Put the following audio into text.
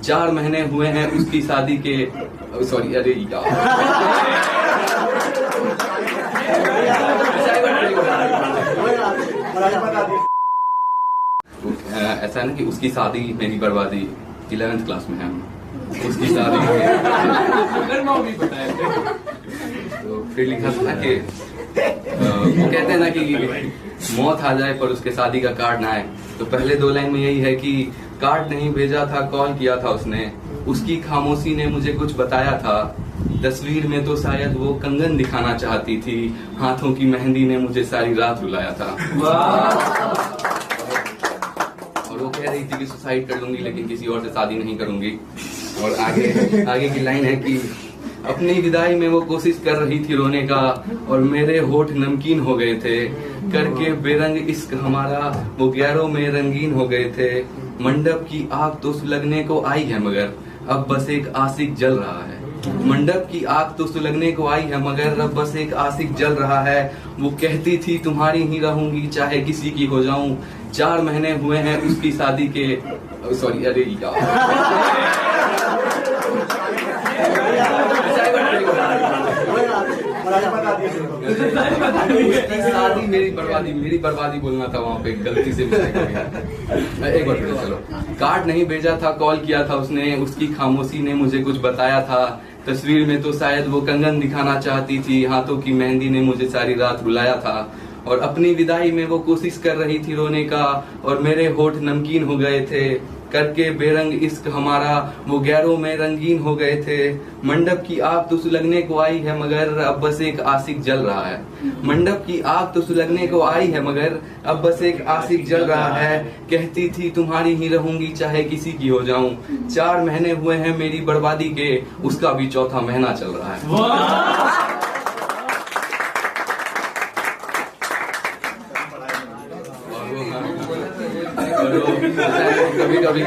4 महीने हुए हैं उसकी शादी के। सॉरी, अरे ऐसा है ना कि उसकी शादी मेरी बर्बादी। 11th क्लास में है हम, उसकी शादी तो फिर लिखा था ना कि वो कहते हैं ना कि मौत आ जाए पर उसके शादी का कार्ड ना आए। तो पहले 2 लाइन में यही है कि कार्ड नहीं भेजा था, कॉल किया था उसने, उसकी खामोशी ने मुझे कुछ बताया था। तस्वीर में तो शायद वो कंगन दिखाना चाहती थी, हाथों की मेहंदी ने मुझे सारी रात रुलाया था। और वो कह रही थी कि सुसाइड कर लूंगी लेकिन किसी और से शादी नहीं करूंगी। और आगे की लाइन है कि अपनी विदाई में वो कोशिश कर रही थी रोने का, और मेरे होठ नमकीन हो गए थे, करके बेरंग इश्क हमारा वो गैरों में रंगीन हो गए थे। मंडप की आग तो सुलगने को आई है मगर अब बस एक आशिक जल रहा है। मंडप की आग तो सुलगने को आई है मगर अब बस एक आशिक जल रहा है। वो कहती थी तुम्हारी ही रहूंगी चाहे किसी की हो जाऊं। 4 महीने हुए हैं उसकी शादी के। सॉरी, अरे शादी मेरी बर्बादी बोलना था, वहाँ पे गलती से मिस्टेक हो गया। एक बार फिर चलो। कार्ड नहीं भेजा था, कॉल किया था उसने, उसकी खामोशी ने मुझे कुछ बताया था। तस्वीर में तो शायद वो कंगन दिखाना चाहती थी, हाथों की मेहंदी ने मुझे सारी रात रुलाया था। और अपनी विदाई में वो कोशिश कर रही थी रोने का, और मेरे होठ नमकीन हो गए थे, करके बेरंग इश्क हमारा वो गैरों में रंगीन हो गए थे। मंडप की आग तो सुलगने को आई है मगर अब बस एक आशिक जल रहा है। मंडप की आग तो सुलगने को आई है मगर अब बस एक आशिक जल रहा है। कहती थी तुम्हारी ही रहूंगी चाहे किसी की हो जाऊं। 4 महीने हुए हैं मेरी बर्बादी के, उसका भी 4था महीना चल रहा है। कभी कभी